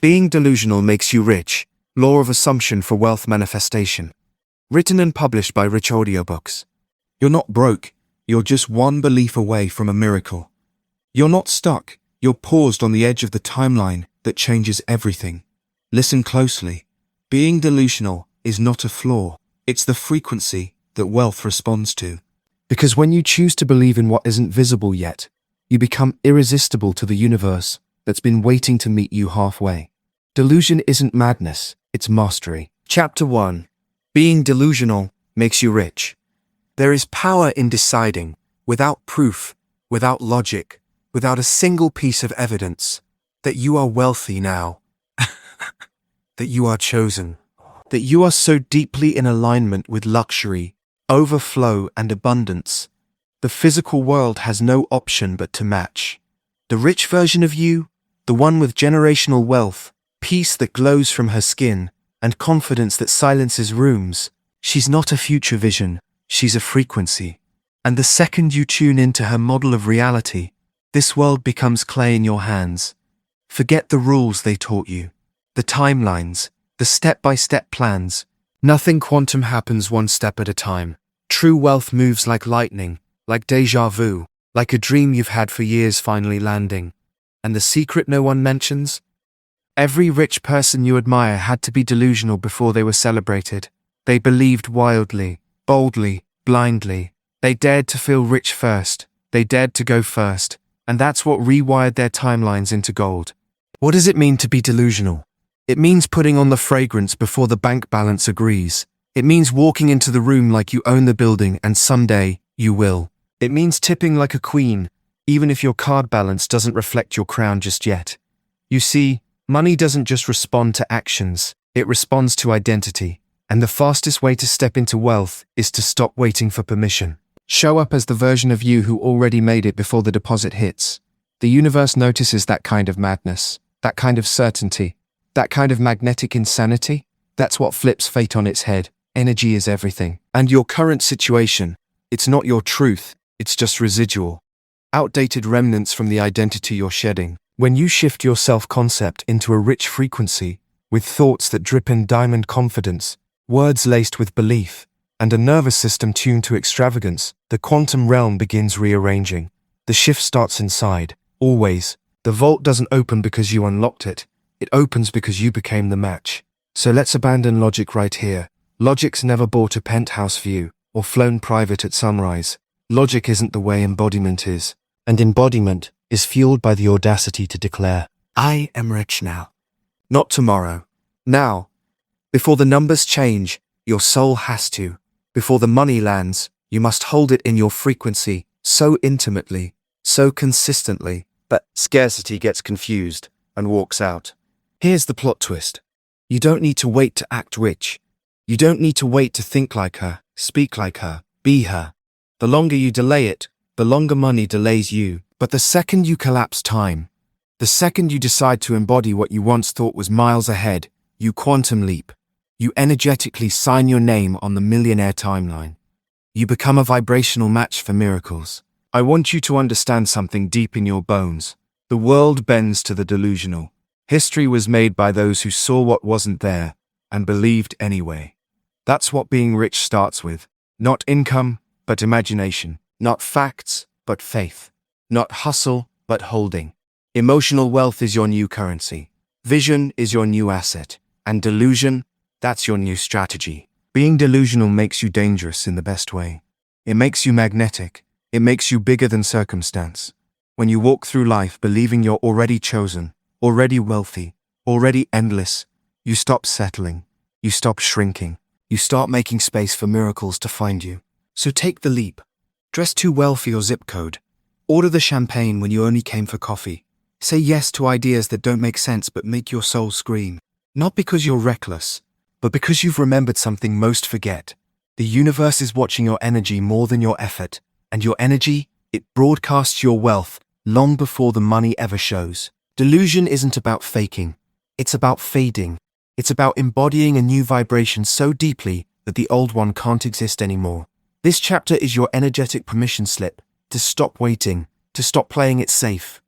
Being delusional makes you rich. Law of Assumption for Wealth Manifestation. Written and published by Rich Audiobooks. You're not broke. You're just one belief away from a miracle. You're not stuck. You're paused on the edge of the timeline that changes everything. Listen closely. Being delusional is not a flaw. It's the frequency that wealth responds to. Because when you choose to believe in what isn't visible yet, you become irresistible to the universe that's been waiting to meet you halfway. Delusion isn't madness, it's mastery. Chapter 1. Being delusional makes you rich. There is power in deciding, without proof, without logic, without a single piece of evidence, that you are wealthy now, that you are chosen, that you are so deeply in alignment with luxury, overflow, and abundance. The physical world has no option but to match. The rich version of you, the one with generational wealth, peace that glows from her skin, and confidence that silences rooms. She's not a future vision, she's a frequency. And the second you tune into her model of reality, this world becomes clay in your hands. Forget the rules they taught you, the timelines, the step-by-step plans. Nothing quantum happens one step at a time. True wealth moves like lightning, like déjà vu, like a dream you've had for years finally landing. And the secret no one mentions? Every rich person you admire had to be delusional before they were celebrated. They believed wildly, boldly, blindly. They dared to feel rich first. They dared to go first. And that's what rewired their timelines into gold. What does it mean to be delusional? It means putting on the fragrance before the bank balance agrees. It means walking into the room like you own the building and someday you will. It means tipping like a queen, even if your card balance doesn't reflect your crown just yet. You see, money doesn't just respond to actions, it responds to identity. And the fastest way to step into wealth is to stop waiting for permission. Show up as the version of you who already made it before the deposit hits. The universe notices that kind of madness, that kind of certainty, that kind of magnetic insanity. That's what flips fate on its head. Energy is everything. And your current situation, it's not your truth, it's just residual. Outdated remnants from the identity you're shedding. When you shift your self-concept into a rich frequency, with thoughts that drip in diamond confidence, words laced with belief, and a nervous system tuned to extravagance, the quantum realm begins rearranging. The shift starts inside, always. The vault doesn't open because you unlocked it. It opens because you became the match. So let's abandon logic right here. Logic's never bought a penthouse view or flown private at sunrise. Logic isn't the way embodiment is. And embodiment is fueled by the audacity to declare, I am rich now. Not tomorrow. Now. Before the numbers change, your soul has to. Before the money lands, you must hold it in your frequency so intimately, so consistently, but scarcity gets confused and walks out. Here's the plot twist. You don't need to wait to act rich. You don't need to wait to think like her, speak like her, be her. The longer you delay it, the longer money delays you. But the second you collapse time, the second you decide to embody what you once thought was miles ahead, you quantum leap. You energetically sign your name on the millionaire timeline. You become a vibrational match for miracles. I want you to understand something deep in your bones. The world bends to the delusional. History was made by those who saw what wasn't there and believed anyway. That's what being rich starts with. Not income, but imagination. Not facts, but faith. Not hustle, but holding. Emotional wealth is your new currency. Vision is your new asset. And delusion, that's your new strategy. Being delusional makes you dangerous in the best way. It makes you magnetic. It makes you bigger than circumstance. When you walk through life believing you're already chosen, already wealthy, already endless, you stop settling. You stop shrinking. You start making space for miracles to find you. So take the leap. Dress too well for your zip code. Order the champagne when you only came for coffee. Say yes to ideas that don't make sense but make your soul scream. Not because you're reckless, but because you've remembered something most forget. The universe is watching your energy more than your effort. And your energy, it broadcasts your wealth long before the money ever shows. Delusion isn't about faking. It's about fading. It's about embodying a new vibration so deeply that the old one can't exist anymore. This chapter is your energetic permission slip to stop waiting, to stop playing it safe,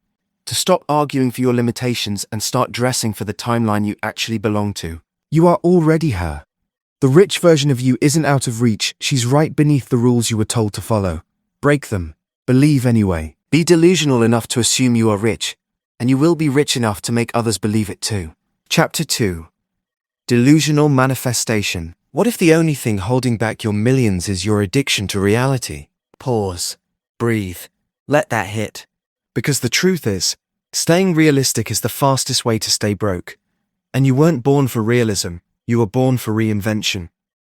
To stop arguing for your limitations and start dressing for the timeline you actually belong to. You are already her. The rich version of you isn't out of reach, she's right beneath the rules you were told to follow. Break them. Believe anyway. Be delusional enough to assume you are rich, and you will be rich enough to make others believe it too. Chapter 2. Delusional Manifestation. What if the only thing holding back your millions is your addiction to reality? Pause. Breathe. Let that hit. Because the truth is, staying realistic is the fastest way to stay broke. And you weren't born for realism, you were born for reinvention.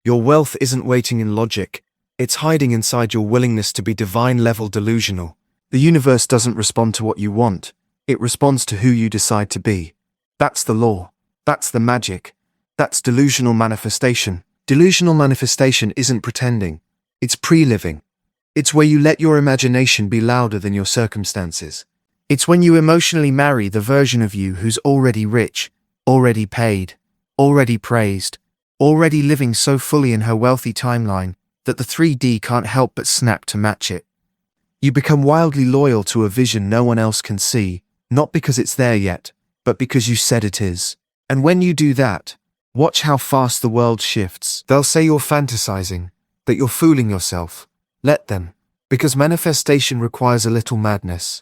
Your wealth isn't waiting in logic, it's hiding inside your willingness to be divine-level delusional. The universe doesn't respond to what you want, it responds to who you decide to be. That's the law. That's the magic. That's delusional manifestation. Delusional manifestation isn't pretending, it's pre-living. It's where you let your imagination be louder than your circumstances. It's when you emotionally marry the version of you who's already rich, already paid, already praised, already living so fully in her wealthy timeline that the 3D can't help but snap to match it. You become wildly loyal to a vision no one else can see, not because it's there yet, but because you said it is. And when you do that, watch how fast the world shifts. They'll say you're fantasizing, that you're fooling yourself. Let them, because manifestation requires a little madness.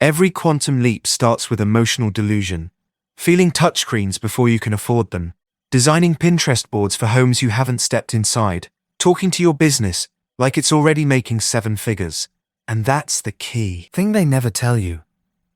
Every quantum leap starts with emotional delusion. Feeling touchscreens before you can afford them. Designing Pinterest boards for homes you haven't stepped inside. Talking to your business like it's already making 7 figures. And that's the key thing they never tell you.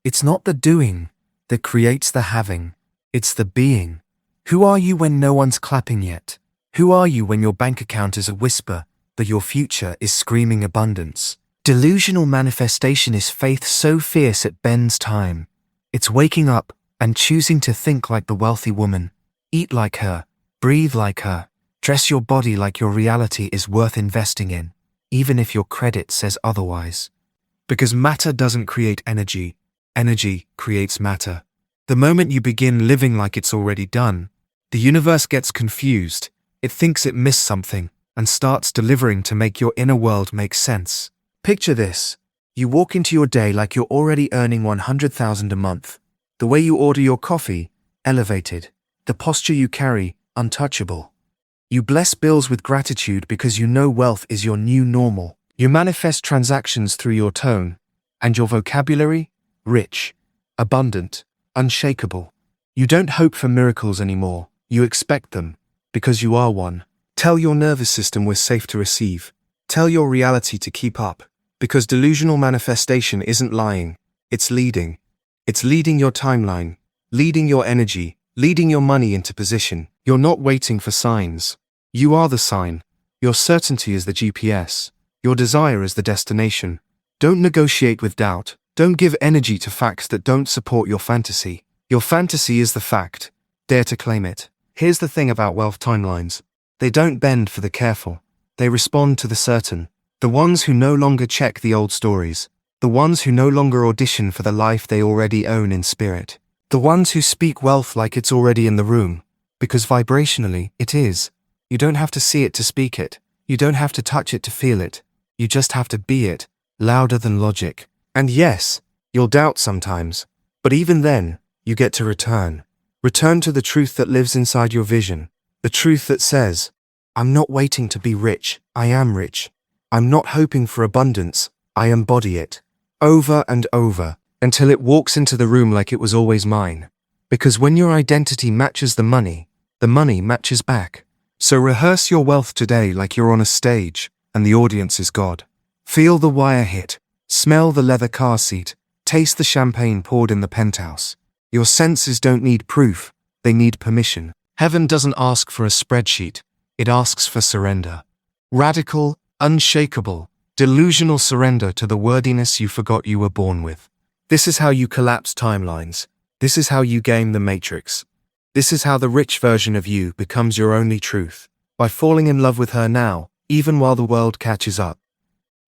It's not the doing that creates the having. It's the being. Who are you when no one's clapping yet? Who are you when your bank account is a whisper, but your future is screaming abundance? Delusional manifestation is faith so fierce it bends time. It's waking up and choosing to think like the wealthy woman. Eat like her. Breathe like her. Dress your body like your reality is worth investing in, even if your credit says otherwise. Because matter doesn't create energy. Energy creates matter. The moment you begin living like it's already done, the universe gets confused. It thinks it missed something and starts delivering to make your inner world make sense. Picture this. You walk into your day like you're already earning $100,000 a month. The way you order your coffee, elevated. The posture you carry, untouchable. You bless bills with gratitude because you know wealth is your new normal. You manifest transactions through your tone, and your vocabulary, rich, abundant, unshakable. You don't hope for miracles anymore, you expect them, because you are one. Tell your nervous system we're safe to receive. Tell your reality to keep up, because delusional manifestation isn't lying, it's leading. It's leading your timeline, leading your energy, leading your money into position. You're not waiting for signs. You are the sign. Your certainty is the GPS. Your desire is the destination. Don't negotiate with doubt. Don't give energy to facts that don't support your fantasy. Your fantasy is the fact. Dare to claim it. Here's the thing about wealth timelines. They don't bend for the careful. They respond to the certain. The ones who no longer check the old stories. The ones who no longer audition for the life they already own in spirit. The ones who speak wealth like it's already in the room. Because vibrationally, it is. You don't have to see it to speak it. You don't have to touch it to feel it. You just have to be it, louder than logic. And yes, you'll doubt sometimes. But even then, you get to return. Return to the truth that lives inside your vision. The truth that says, I'm not waiting to be rich, I am rich. I'm not hoping for abundance, I embody it. Over and over, until it walks into the room like it was always mine. Because when your identity matches the money matches back. So rehearse your wealth today like you're on a stage, and the audience is God. Feel the wire hit, smell the leather car seat, taste the champagne poured in the penthouse. Your senses don't need proof, they need permission. Heaven doesn't ask for a spreadsheet, it asks for surrender. Radical, unshakable, delusional surrender to the wordiness you forgot you were born with. This is how you collapse timelines. This is how you game the matrix. This is how the rich version of you becomes your only truth. By falling in love with her now, even while the world catches up.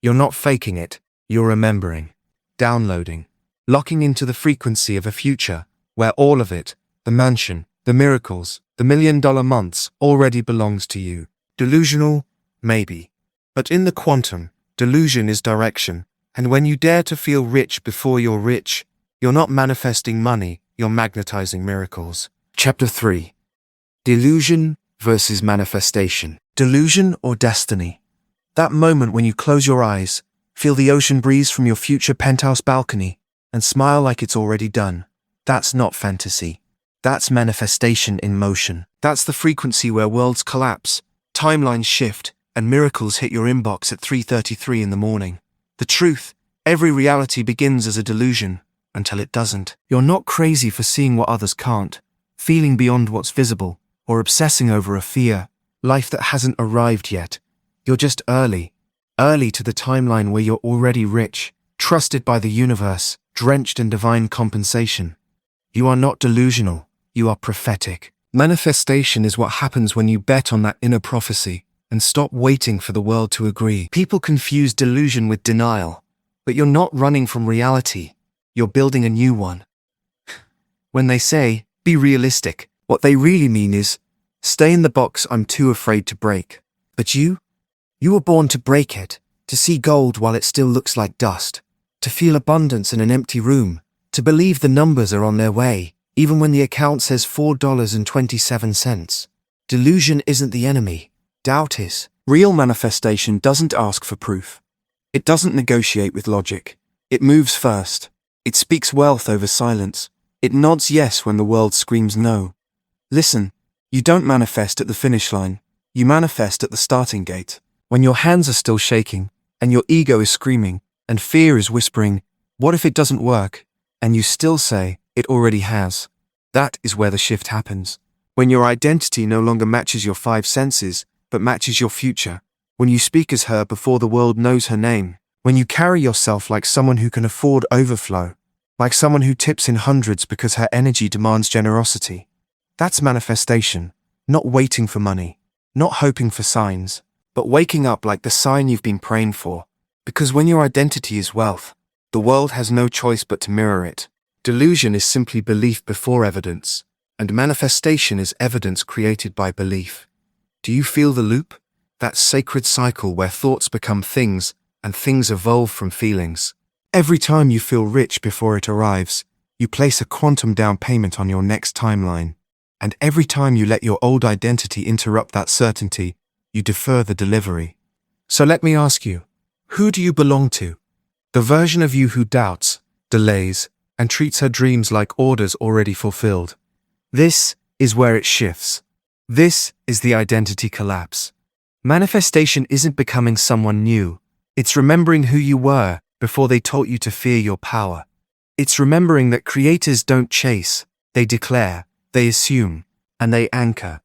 You're not faking it, you're remembering, downloading, locking into the frequency of a future where all of it, the mansion, the miracles, the $1 million months, already belongs to you. Delusional? Maybe. But in the quantum, delusion is direction, and when you dare to feel rich before you're rich, You're not manifesting money, you're magnetizing miracles. Chapter 3. Delusion versus manifestation. Delusion or destiny? That moment when you close your eyes, feel the ocean breeze from your future penthouse balcony, and smile like it's already done. That's not fantasy. That's manifestation in motion. That's the frequency where worlds collapse, timelines shift, and miracles hit your inbox at 3:33 in the morning. The truth, every reality begins as a delusion, until it doesn't. You're not crazy for seeing what others can't, feeling beyond what's visible, or obsessing over a fear, life that hasn't arrived yet. You're just early to the timeline where you're already rich, trusted by the universe, drenched in divine compensation. You are not delusional, you are prophetic. Manifestation is what happens when you bet on that inner prophecy and stop waiting for the world to agree. People confuse delusion with denial, but you're not running from reality, you're building a new one. When they say, be realistic, what they really mean is, stay in the box I'm too afraid to break. But you were born to break it, to see gold while it still looks like dust, to feel abundance in an empty room, to believe the numbers are on their way, even when the account says $4.27. Delusion isn't the enemy, doubt is. Real manifestation doesn't ask for proof. It doesn't negotiate with logic. It moves first. It speaks wealth over silence. It nods yes when the world screams no. Listen, you don't manifest at the finish line. You manifest at the starting gate. When your hands are still shaking, and your ego is screaming, and fear is whispering, what if it doesn't work? And you still say, it already has. That is where the shift happens. When your identity no longer matches your five senses, but matches your future. When you speak as her before the world knows her name. When you carry yourself like someone who can afford overflow. Like someone who tips in hundreds because her energy demands generosity. That's manifestation, not waiting for money, not hoping for signs, but waking up like the sign you've been praying for. Because when your identity is wealth, the world has no choice but to mirror it. Delusion is simply belief before evidence, and manifestation is evidence created by belief. Do you feel the loop? That sacred cycle where thoughts become things, and things evolve from feelings. Every time you feel rich before it arrives, you place a quantum down payment on your next timeline. And every time you let your old identity interrupt that certainty, you defer the delivery. So let me ask you, who do you belong to? The version of you who doubts, delays, and treats her dreams like orders already fulfilled. This is where it shifts. This is the identity collapse. Manifestation isn't becoming someone new. It's remembering who you were before they taught you to fear your power. It's remembering that creators don't chase, they declare, they assume, and they anchor.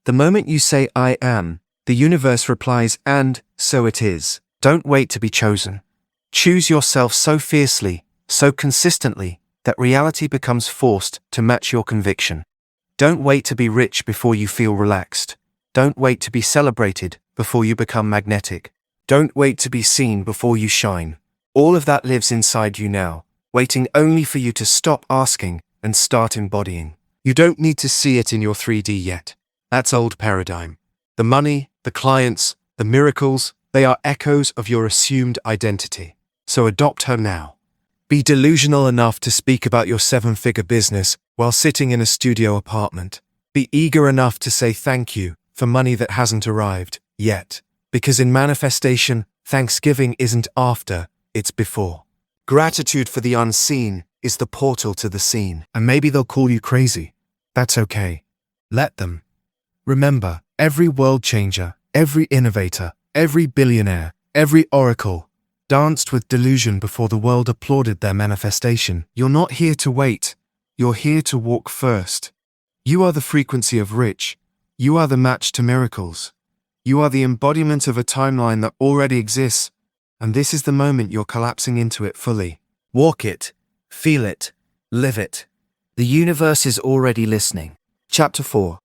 The moment you say, I am, the universe replies, and so it is. Don't wait to be chosen. Choose yourself so fiercely, so consistently, that reality becomes forced to match your conviction. Don't wait to be rich before you feel relaxed. Don't wait to be celebrated before you become magnetic. Don't wait to be seen before you shine. All of that lives inside you now, waiting only for you to stop asking and start embodying. You don't need to see it in your 3D yet. That's old paradigm. The money, the clients, the miracles, they are echoes of your assumed identity. So adopt her now. Be delusional enough to speak about your 7-figure business while sitting in a studio apartment. Be eager enough to say thank you for money that hasn't arrived yet. Because in manifestation, Thanksgiving isn't after, it's before. Gratitude for the unseen is the portal to the seen. And maybe they'll call you crazy. That's okay. Let them. Remember, every world changer, every innovator, every billionaire, every oracle danced with delusion before the world applauded their manifestation. You're not here to wait. You're here to walk first. You are the frequency of rich. You are the match to miracles. You are the embodiment of a timeline that already exists, and this is the moment you're collapsing into it fully. Walk it, feel it, live it. The universe is already listening. Chapter 4.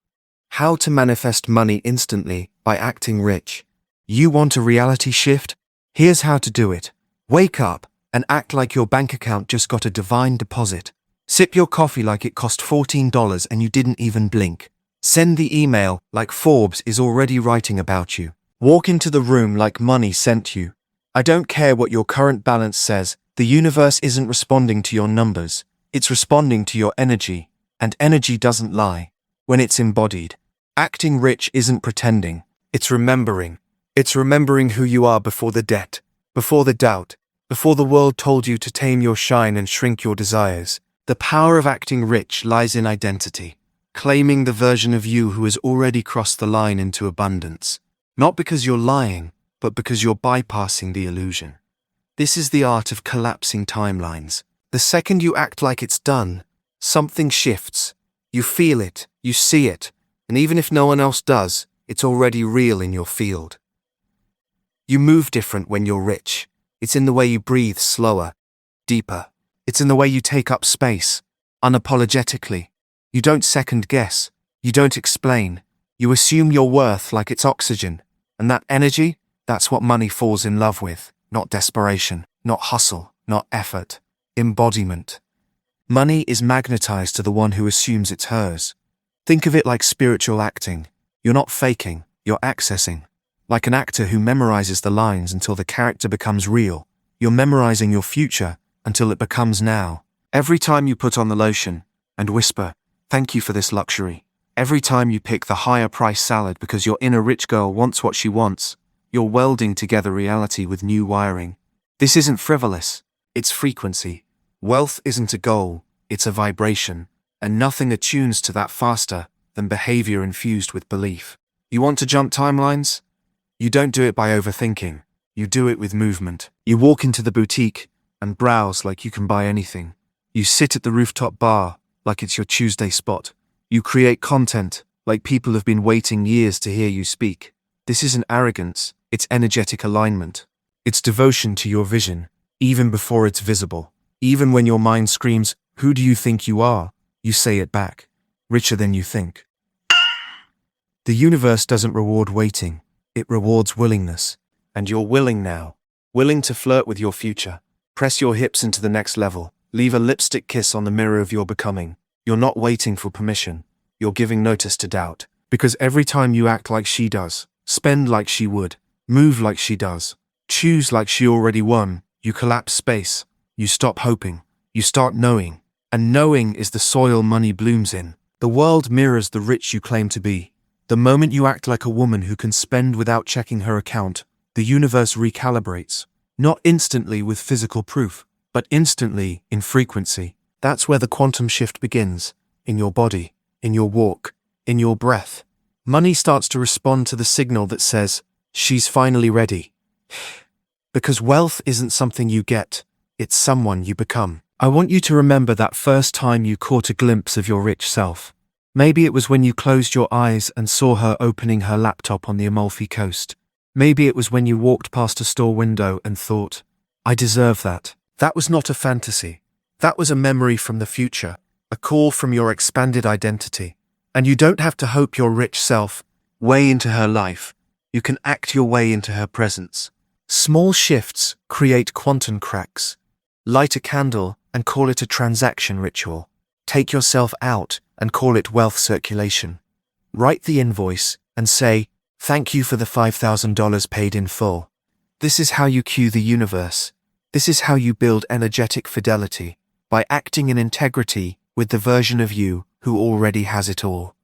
How to manifest money instantly by acting rich. You want a reality shift? Here's how to do it. Wake up and act like your bank account just got a divine deposit. Sip your coffee like it cost $14 and you didn't even blink. Send the email like Forbes is already writing about you. Walk into the room like money sent you. I don't care what your current balance says, the universe isn't responding to your numbers. It's responding to your energy, and energy doesn't lie when it's embodied. Acting rich isn't pretending. It's remembering. It's remembering who you are before the debt, before the doubt, before the world told you to tame your shine and shrink your desires. The power of acting rich lies in identity, claiming the version of you who has already crossed the line into abundance. Not because you're lying, but because you're bypassing the illusion. This is the art of collapsing timelines. The second you act like it's done, something shifts. You feel it, you see it, and even if no one else does, it's already real in your field. You move different when you're rich. It's in the way you breathe slower, deeper. It's in the way you take up space, unapologetically. You don't second guess. You don't explain. You assume your worth like it's oxygen. And that energy, that's what money falls in love with. Not desperation, not hustle, not effort. Embodiment. Money is magnetized to the one who assumes it's hers. Think of it like spiritual acting. You're not faking, you're accessing. Like an actor who memorizes the lines until the character becomes real. You're memorizing your future until it becomes now. Every time you put on the lotion and whisper, "Thank you for this luxury." Every time you pick the higher price salad because your inner rich girl wants what she wants, you're welding together reality with new wiring. This isn't frivolous, it's frequency. Wealth isn't a goal, it's a vibration, and nothing attunes to that faster than behavior infused with belief. You want to jump timelines? You don't do it by overthinking, you do it with movement. You walk into the boutique and browse like you can buy anything. You sit at the rooftop bar like it's your Tuesday spot. You create content like people have been waiting years to hear you speak. This isn't arrogance, it's energetic alignment. It's devotion to your vision, even before it's visible. Even when your mind screams, "Who do you think you are?" you say it back, "Richer than you think." The universe doesn't reward waiting, it rewards willingness. And you're willing now. Willing to flirt with your future. Press your hips into the next level. Leave a lipstick kiss on the mirror of your becoming. You're not waiting for permission. You're giving notice to doubt. Because every time you act like she does, spend like she would, move like she does, choose like she already won, you collapse space. You stop hoping. You start knowing. And knowing is the soil money blooms in. The world mirrors the rich you claim to be. The moment you act like a woman who can spend without checking her account, the universe recalibrates. Not instantly with physical proof, but instantly in frequency. That's where the quantum shift begins. In your body, in your walk, in your breath. Money starts to respond to the signal that says, "She's finally ready." Because wealth isn't something you get, it's someone you become. I want you to remember that first time you caught a glimpse of your rich self. Maybe it was when you closed your eyes and saw her opening her laptop on the Amalfi Coast. Maybe it was when you walked past a store window and thought, "I deserve that." That was not a fantasy. That was a memory from the future, a call from your expanded identity. And you don't have to hope your rich self way into her life. You can act your way into her presence. Small shifts create quantum cracks. Light a candle and call it a transaction ritual. Take yourself out and call it wealth circulation. Write the invoice and say, "Thank you for the $5,000 paid in full." This is how you cue the universe. This is how you build energetic fidelity, by acting in integrity with the version of you who already has it all.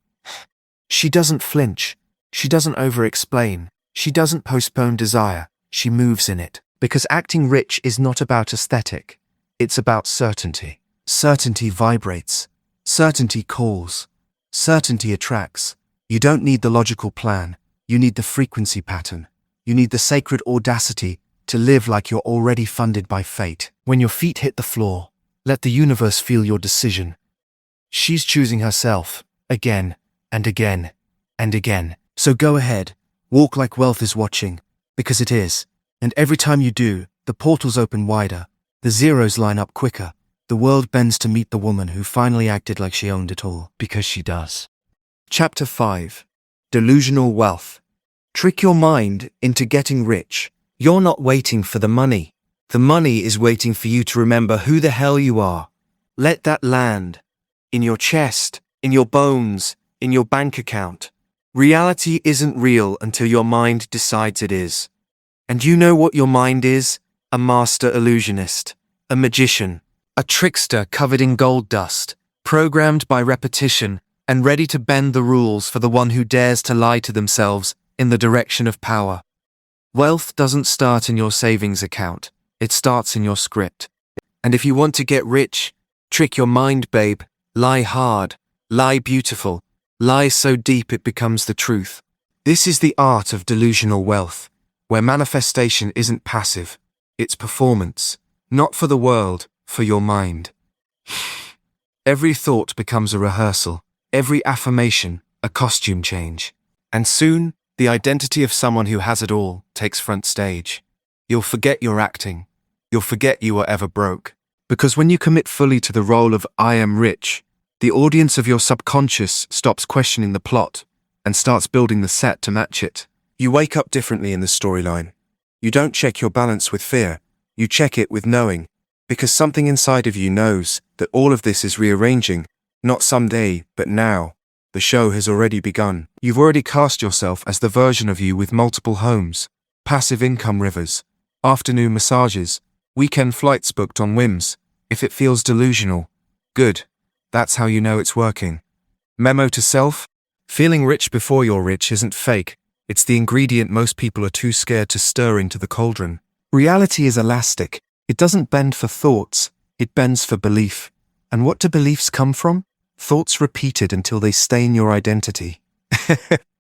She doesn't flinch. She doesn't over-explain. She doesn't postpone desire. She moves in it. Because acting rich is not about aesthetic. It's about certainty. Certainty vibrates. Certainty calls. Certainty attracts. You don't need the logical plan. You need the frequency pattern. You need the sacred audacity to live like you're already funded by fate. When your feet hit the floor, let the universe feel your decision. She's choosing herself, again, and again, and again. So go ahead, walk like wealth is watching, because it is. And every time you do, the portals open wider, the zeros line up quicker, the world bends to meet the woman who finally acted like she owned it all, because she does. Chapter 5. Delusional Wealth. Trick your mind into getting rich. You're not waiting for the money. The money is waiting for you to remember who the hell you are. Let that land. In your chest, in your bones, in your bank account. Reality isn't real until your mind decides it is. And you know what your mind is? A master illusionist, a magician, A trickster covered in gold dust, programmed by repetition and ready to bend the rules for the one who dares to lie to themselves in the direction of power. Wealth doesn't start in your savings account, it starts in your script. And if you want to get rich, trick your mind, babe. Lie hard, lie beautiful, lie so deep it becomes the truth. This is the art of delusional wealth, where manifestation isn't passive, it's performance, not for the world, for your mind. Every thought becomes a rehearsal, every affirmation, a costume change. And soon, the identity of someone who has it all takes front stage. You'll forget you're acting. You'll forget you were ever broke. Because when you commit fully to the role of I am rich, the audience of your subconscious stops questioning the plot and starts building the set to match it. You wake up differently in the storyline. You don't check your balance with fear. You check it with knowing. Because something inside of you knows that all of this is rearranging, not someday, but now. The show has already begun. You've already cast yourself as the version of you with multiple homes, passive income rivers, afternoon massages, weekend flights booked on whims. If it feels delusional, good. That's how you know it's working. Memo to self: feeling rich before you're rich isn't fake. It's the ingredient most people are too scared to stir into the cauldron. Reality is elastic. It doesn't bend for thoughts, it bends for belief. And what do beliefs come from? Thoughts repeated until they stain your identity.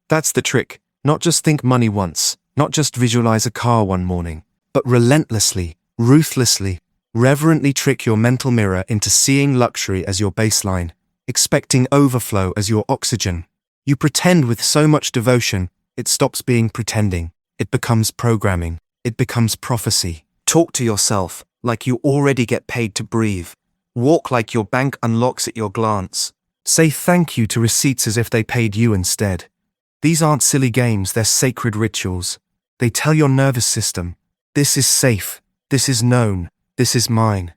That's the trick. Not just think money once, not just visualize a car one morning, but relentlessly, ruthlessly, reverently trick your mental mirror into seeing luxury as your baseline, expecting overflow as your oxygen. You pretend with so much devotion, it stops being pretending. It becomes programming. It becomes prophecy. Talk to yourself like you already get paid to breathe. Walk like your bank unlocks at your glance. Say thank you to receipts as if they paid you instead. These aren't silly games, they're sacred rituals. They tell your nervous system, this is safe, this is known, this is mine.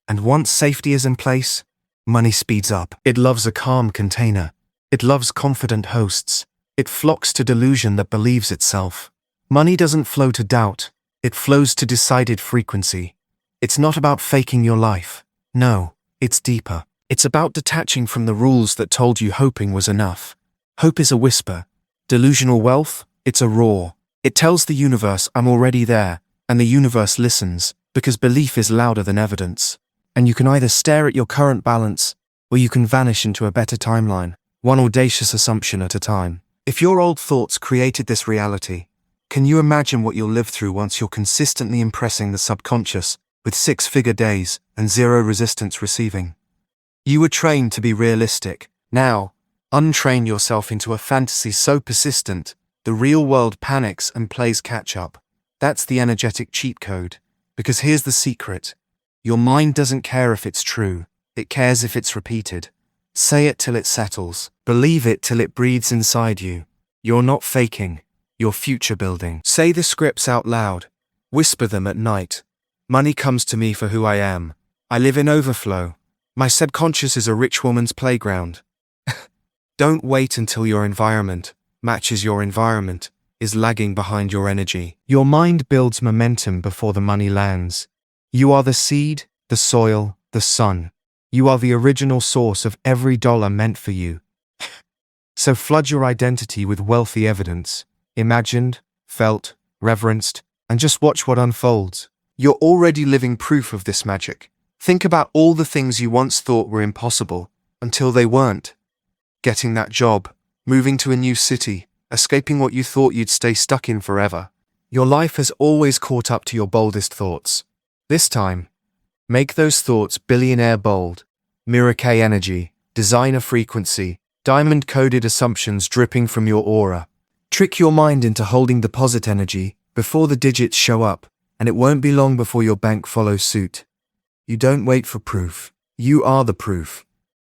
And once safety is in place, money speeds up. It loves a calm container. It loves confident hosts. It flocks to delusion that believes itself. Money doesn't flow to doubt. It flows to decided frequency. It's not about faking your life. No, it's deeper. It's about detaching from the rules that told you hoping was enough. Hope is a whisper. Delusional wealth, it's a roar. It tells the universe I'm already there, and the universe listens, because belief is louder than evidence. And you can either stare at your current balance, or you can vanish into a better timeline, one audacious assumption at a time. If your old thoughts created this reality, can you imagine what you'll live through once you're consistently impressing the subconscious with 6-figure days and zero resistance receiving? You were trained to be realistic. Now, untrain yourself into a fantasy so persistent, the real world panics and plays catch up. That's the energetic cheat code. Because here's the secret. Your mind doesn't care if it's true. It cares if it's repeated. Say it till it settles. Believe it till it breathes inside you. You're not faking. You're future building. Say the scripts out loud. Whisper them at night. Money comes to me for who I am. I live in overflow. My subconscious is a rich woman's playground. Don't wait until your environment matches your environment, is lagging behind your energy. Your mind builds momentum before the money lands. You are the seed, the soil, the sun. You are the original source of every dollar meant for you. So flood your identity with wealthy evidence, imagined, felt, reverenced, and just watch what unfolds. You're already living proof of this magic. Think about all the things you once thought were impossible, until they weren't. Getting that job, moving to a new city, escaping what you thought you'd stay stuck in forever. Your life has always caught up to your boldest thoughts. This time, make those thoughts billionaire bold, Mirror K energy, designer frequency, diamond-coded assumptions dripping from your aura. Trick your mind into holding deposit energy before the digits show up, and it won't be long before your bank follows suit. You don't wait for proof. You are the proof.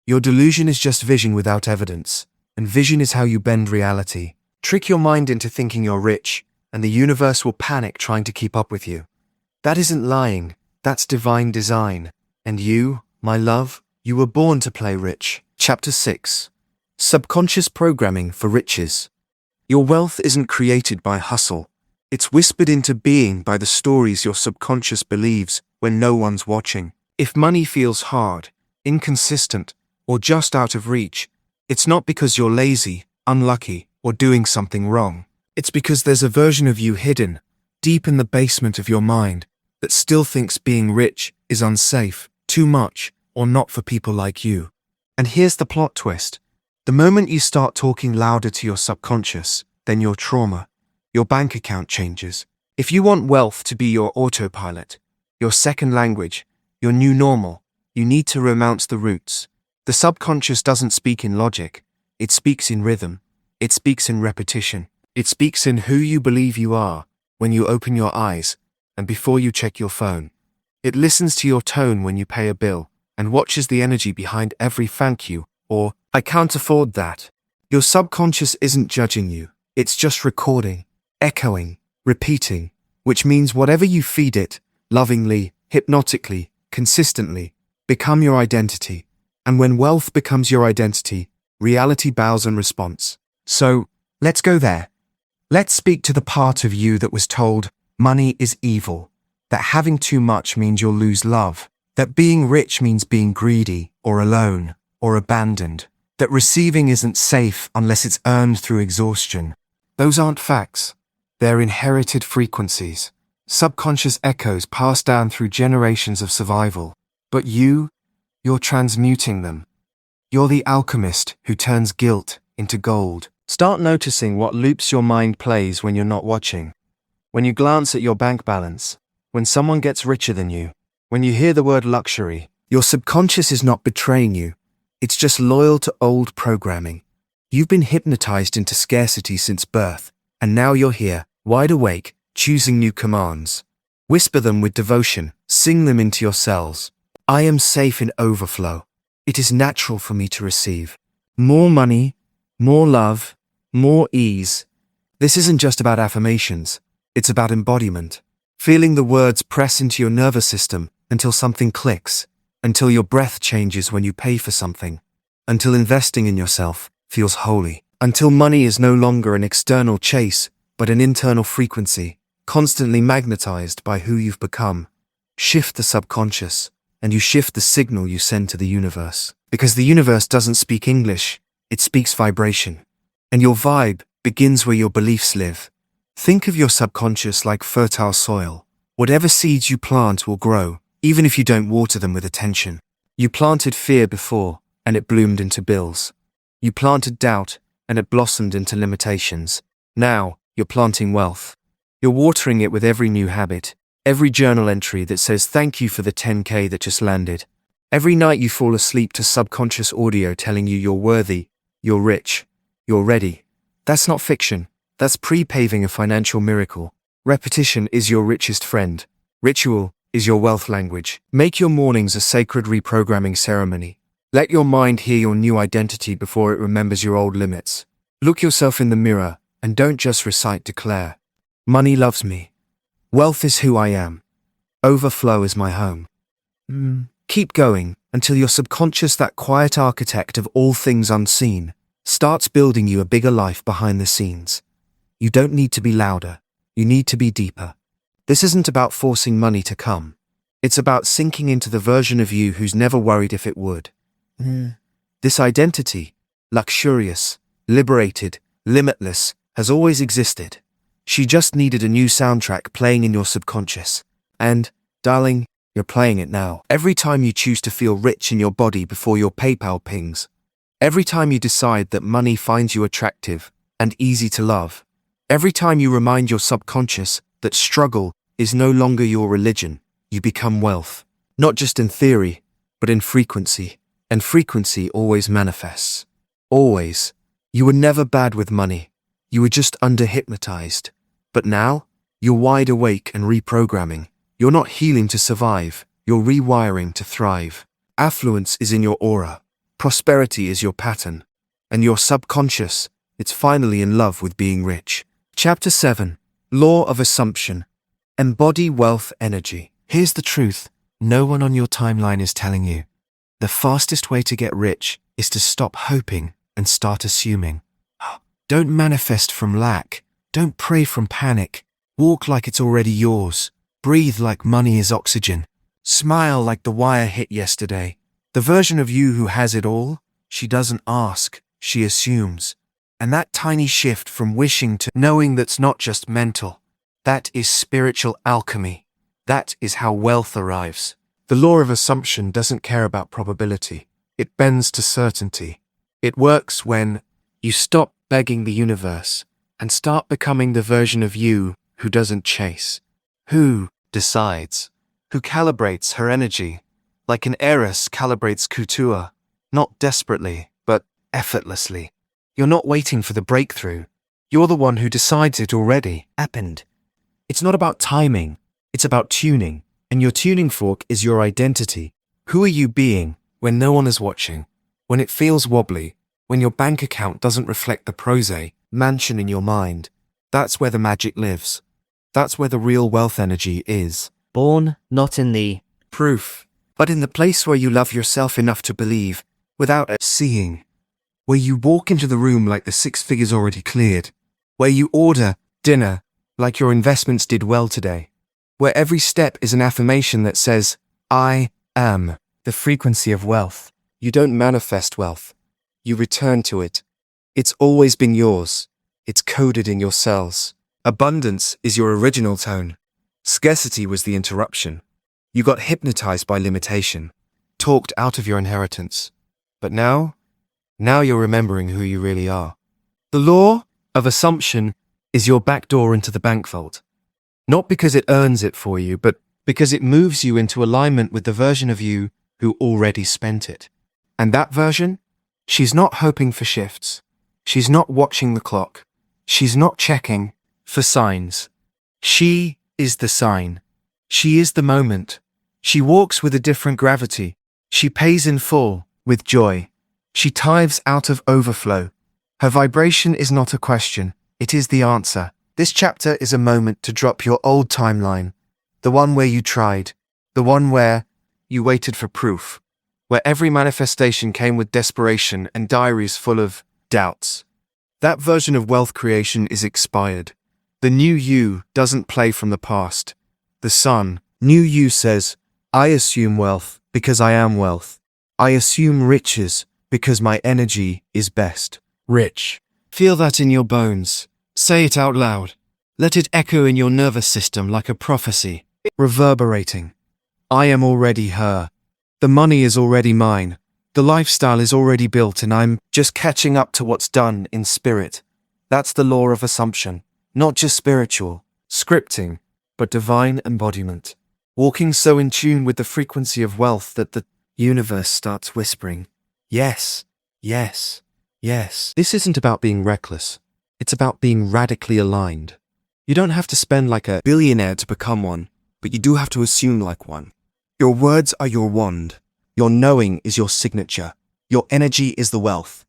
Your delusion is just vision without evidence, and vision is how you bend reality. Trick your mind into thinking you're rich, and the universe will panic trying to keep up with you. That isn't lying, that's divine design. And you, my love, you were born to play rich. Chapter 6. Subconscious Programming for Riches. Your wealth isn't created by hustle. It's whispered into being by the stories your subconscious believes when no one's watching. If money feels hard, inconsistent, or just out of reach, it's not because you're lazy, unlucky, or doing something wrong. It's because there's a version of you hidden, deep in the basement of your mind, that still thinks being rich is unsafe, too much, or not for people like you. And here's the plot twist. The moment you start talking louder to your subconscious than your trauma, your bank account changes. If you want wealth to be your autopilot, your second language, your new normal, you need to renounce the roots. The subconscious doesn't speak in logic. It speaks in rhythm. It speaks in repetition. It speaks in who you believe you are when you open your eyes and before you check your phone. It listens to your tone when you pay a bill and watches the energy behind every thank you or I can't afford that. Your subconscious isn't judging you. It's just recording, echoing, repeating, which means whatever you feed it, lovingly, hypnotically, consistently, become your identity. And when wealth becomes your identity, reality bows in response. So, let's go there. Let's speak to the part of you that was told money is evil, that having too much means you'll lose love, that being rich means being greedy, or alone, or abandoned, that receiving isn't safe unless it's earned through exhaustion. Those aren't facts. They're inherited frequencies, subconscious echoes passed down through generations of survival. But you're transmuting them. You're the alchemist who turns guilt into gold. Start noticing what loops your mind plays when you're not watching. When you glance at your bank balance, when someone gets richer than you, when you hear the word luxury, your subconscious is not betraying you. It's just loyal to old programming. You've been hypnotized into scarcity since birth, and now you're here, wide awake, choosing new commands. Whisper them with devotion, sing them into your cells. I am safe in overflow. It is natural for me to receive. More money, more love, more ease. This isn't just about affirmations. It's about embodiment. Feeling the words press into your nervous system until something clicks, until your breath changes when you pay for something, until investing in yourself feels holy, until money is no longer an external chase, but an internal frequency, constantly magnetized by who you've become. Shift the subconscious, and you shift the signal you send to the universe. Because the universe doesn't speak English, it speaks vibration. And your vibe begins where your beliefs live. Think of your subconscious like fertile soil. Whatever seeds you plant will grow, even if you don't water them with attention. You planted fear before, and it bloomed into bills. You planted doubt, and it blossomed into limitations. Now, you're planting wealth. You're watering it with every new habit, every journal entry that says thank you for the 10K that just landed. Every night you fall asleep to subconscious audio telling you you're worthy, you're rich, you're ready. That's not fiction. That's pre-paving a financial miracle. Repetition is your richest friend. Ritual is your wealth language. Make your mornings a sacred reprogramming ceremony. Let your mind hear your new identity before it remembers your old limits. Look yourself in the mirror and don't just recite declare. Money loves me. Wealth is who I am. Overflow is my home. Keep going until your subconscious, that quiet architect of all things unseen, starts building you a bigger life behind the scenes. You don't need to be louder. You need to be deeper. This isn't about forcing money to come. It's about sinking into the version of you who's never worried if it would. This identity, luxurious, liberated, limitless, has always existed. She just needed a new soundtrack playing in your subconscious. And, darling, you're playing it now. Every time you choose to feel rich in your body before your PayPal pings. Every time you decide that money finds you attractive and easy to love. Every time you remind your subconscious that struggle is no longer your religion, you become wealth. Not just in theory, but in frequency. And frequency always manifests. Always. You were never bad with money. You were just under-hypnotized. But now, you're wide awake and reprogramming. You're not healing to survive. You're rewiring to thrive. Affluence is in your aura. Prosperity is your pattern. And your subconscious, it's finally in love with being rich. Chapter 7. Law of Assumption. Embody wealth energy. Here's the truth. No one on your timeline is telling you. The fastest way to get rich is to stop hoping and start assuming. Don't manifest from lack. Don't pray from panic. Walk like it's already yours. Breathe like money is oxygen. Smile like the wire hit yesterday. The version of you who has it all, she doesn't ask, she assumes. And that tiny shift from wishing to knowing that's not just mental. That is spiritual alchemy. That is how wealth arrives. The law of assumption doesn't care about probability. It bends to certainty. It works when you stop begging the universe and start becoming the version of you who doesn't chase, who decides, who calibrates her energy, like an heiress calibrates couture, not desperately, but effortlessly. You're not waiting for the breakthrough. You're the one who decides it already happened. It's not about timing, it's about tuning, and your tuning fork is your identity. Who are you being when no one is watching, when it feels wobbly, when your bank account doesn't reflect the prose mansion in your mind? That's where the magic lives. That's where the real wealth energy is. Born not in the Proof. But in the place where you love yourself enough to believe, without seeing. Where you walk into the room like the 6 figures already cleared. Where you order dinner like your investments did well today. Where every step is an affirmation that says, I am. The frequency of wealth. You don't manifest wealth. You return to it. It's always been yours. It's coded in your cells. Abundance is your original tone. Scarcity was the interruption. You got hypnotized by limitation, talked out of your inheritance. But now you're remembering who you really are. The law of assumption is your back door into the bank vault. Not because it earns it for you, but because it moves you into alignment with the version of you who already spent it. And that version? She's not hoping for shifts. She's not watching the clock. She's not checking for signs. She is the sign. She is the moment. She walks with a different gravity. She pays in full, with joy. She tithes out of overflow. Her vibration is not a question, it is the answer. This chapter is a moment to drop your old timeline. The one where you tried. The one where you waited for proof. Where every manifestation came with desperation and diaries full of doubts. That version of wealth creation is expired. The new you doesn't play from the past. The sun, new you says, I assume wealth because I am wealth. I assume riches because my energy is best. Rich. Feel that in your bones. Say it out loud. Let it echo in your nervous system like a prophecy, reverberating. I am already her. The money is already mine. The lifestyle is already built and I'm just catching up to what's done in spirit. That's the law of assumption. Not just spiritual, scripting, but divine embodiment. Walking so in tune with the frequency of wealth that the universe starts whispering, yes, yes, yes. This isn't about being reckless. It's about being radically aligned. You don't have to spend like a billionaire to become one, but you do have to assume like one. Your words are your wand. Your knowing is your signature. Your energy is the wealth.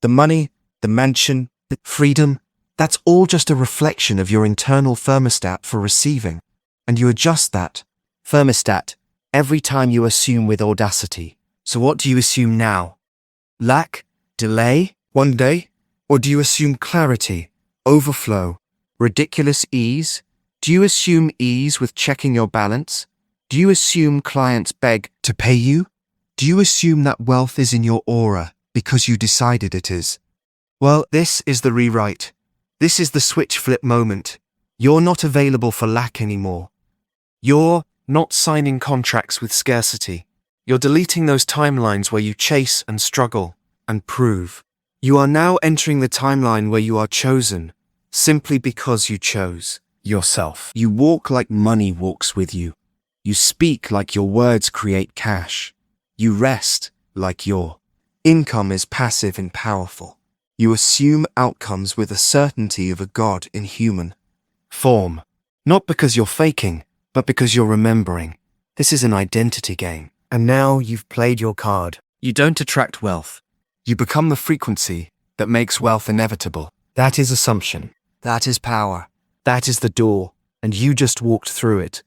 The money, the mansion, the freedom, that's all just a reflection of your internal thermostat for receiving. And you adjust that thermostat every time you assume with audacity. So what do you assume now? Lack? Delay? One day? Or do you assume clarity? Overflow? Ridiculous ease? Do you assume ease with checking your balance? Do you assume clients beg to pay you? Do you assume that wealth is in your aura because you decided it is? Well, this is the rewrite. This is the switch flip moment. You're not available for lack anymore. You're not signing contracts with scarcity. You're deleting those timelines where you chase and struggle and prove. You are now entering the timeline where you are chosen simply because you chose yourself. You walk like money walks with you. You speak like your words create cash. You rest like your income is passive and powerful. You assume outcomes with the certainty of a god in human form. Not because you're faking, but because you're remembering. This is an identity game. And now you've played your card. You don't attract wealth. You become the frequency that makes wealth inevitable. That is assumption. That is power. That is the door. And you just walked through it.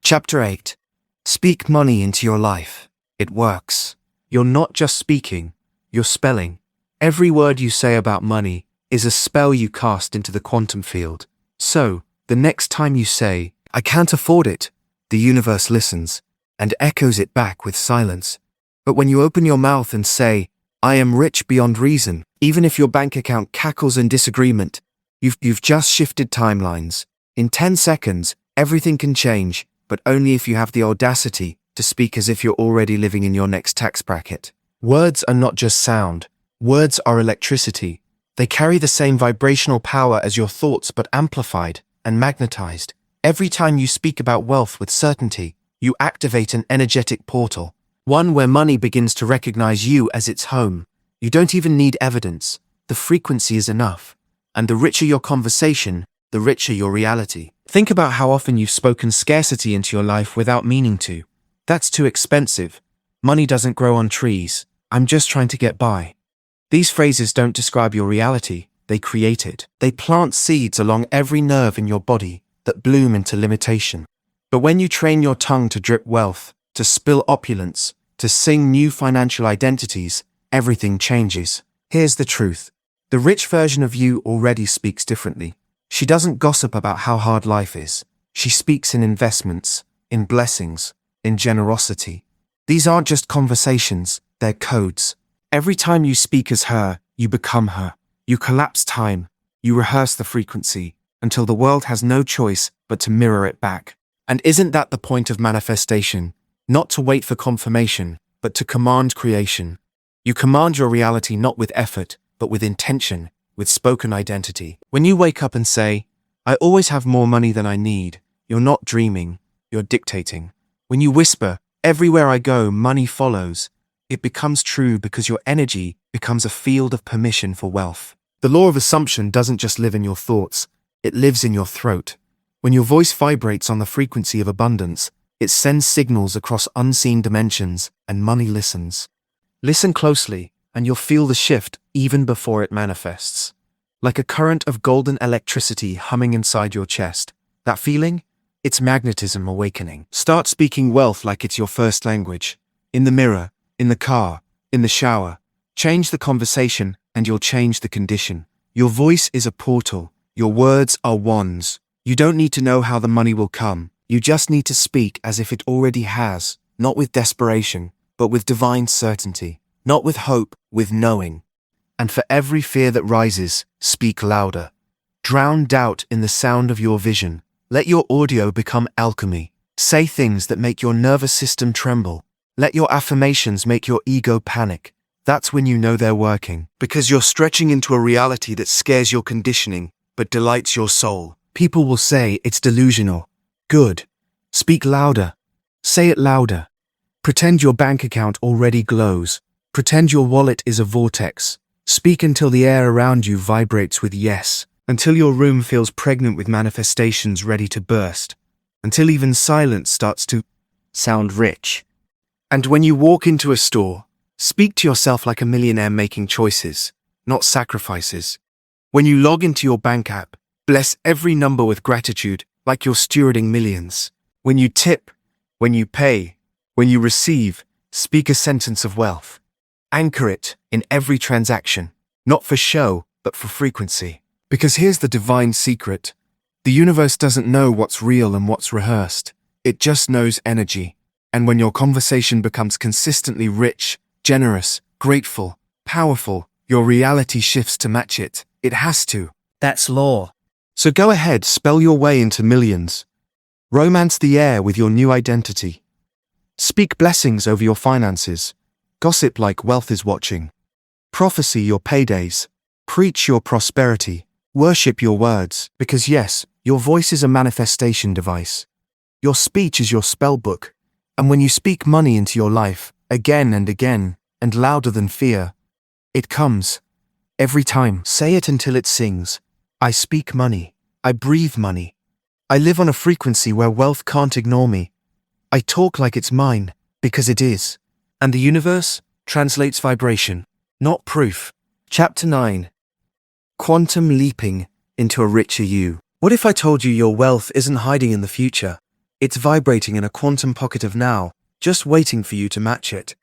Chapter 8. Speak money into your life. It works. You're not just speaking, you're spelling. Every word you say about money is a spell you cast into the quantum field. So, the next time you say, I can't afford it, the universe listens. and echoes it back with silence. But when you open your mouth and say, I am rich beyond reason, even if your bank account cackles in disagreement, you've just shifted timelines. In 10 seconds, everything can change, but only if you have the audacity to speak as if you're already living in your next tax bracket. Words are not just sound. Words are electricity. They carry the same vibrational power as your thoughts, but amplified and magnetized. Every time you speak about wealth with certainty, you activate an energetic portal, one where money begins to recognize you as its home. You don't even need evidence. The frequency is enough. And the richer your conversation, the richer your reality. Think about how often you've spoken scarcity into your life without meaning to. That's too expensive. Money doesn't grow on trees. I'm just trying to get by. These phrases don't describe your reality, they create it. They plant seeds along every nerve in your body that bloom into limitation. But when you train your tongue to drip wealth, to spill opulence, to sing new financial identities, everything changes. Here's the truth. The rich version of you already speaks differently. She doesn't gossip about how hard life is. She speaks in investments, in blessings, in generosity. These aren't just conversations, they're codes. Every time you speak as her, you become her. You collapse time. You rehearse the frequency until the world has no choice but to mirror it back. And isn't that the point of manifestation? Not to wait for confirmation, but to command creation. You command your reality not with effort, but with intention, with spoken identity. When you wake up and say, I always have more money than I need, you're not dreaming, you're dictating. When you whisper, everywhere I go, money follows, it becomes true because your energy becomes a field of permission for wealth. The law of assumption doesn't just live in your thoughts, it lives in your throat. When your voice vibrates on the frequency of abundance, it sends signals across unseen dimensions, and money listens. Listen closely, and you'll feel the shift even before it manifests. Like a current of golden electricity humming inside your chest. That feeling? It's magnetism awakening. Start speaking wealth like it's your first language. In the mirror, in the car, in the shower. Change the conversation, and you'll change the condition. Your voice is a portal. Your words are wands. You don't need to know how the money will come. You just need to speak as if it already has, not with desperation, but with divine certainty. Not with hope, with knowing. And for every fear that rises, speak louder. Drown doubt in the sound of your vision. Let your audio become alchemy. Say things that make your nervous system tremble. Let your affirmations make your ego panic. That's when you know they're working. Because you're stretching into a reality that scares your conditioning, but delights your soul. People will say it's delusional. Good. Speak louder. Say it louder. Pretend your bank account already glows. Pretend your wallet is a vortex. Speak until the air around you vibrates with yes. Until your room feels pregnant with manifestations ready to burst. Until even silence starts to sound rich. And when you walk into a store, speak to yourself like a millionaire making choices, not sacrifices. When you log into your bank app, bless every number with gratitude, like you're stewarding millions. When you tip, when you pay, when you receive, speak a sentence of wealth. Anchor it in every transaction, not for show, but for frequency. Because here's the divine secret. The universe doesn't know what's real and what's rehearsed. It just knows energy. And when your conversation becomes consistently rich, generous, grateful, powerful, your reality shifts to match it. It has to. That's law. So go ahead, spell your way into millions. Romance the air with your new identity. Speak blessings over your finances. Gossip like wealth is watching. Prophesy your paydays. Preach your prosperity. Worship your words. Because yes, your voice is a manifestation device. Your speech is your spell book. And when you speak money into your life, again and again, and louder than fear, it comes. Every time, say it until it sings. I speak money. I breathe money. I live on a frequency where wealth can't ignore me. I talk like it's mine, because it is. And the universe translates vibration, not proof. Chapter 9. Quantum leaping into a richer you. What if I told you your wealth isn't hiding in the future? It's vibrating in a quantum pocket of now, just waiting for you to match it.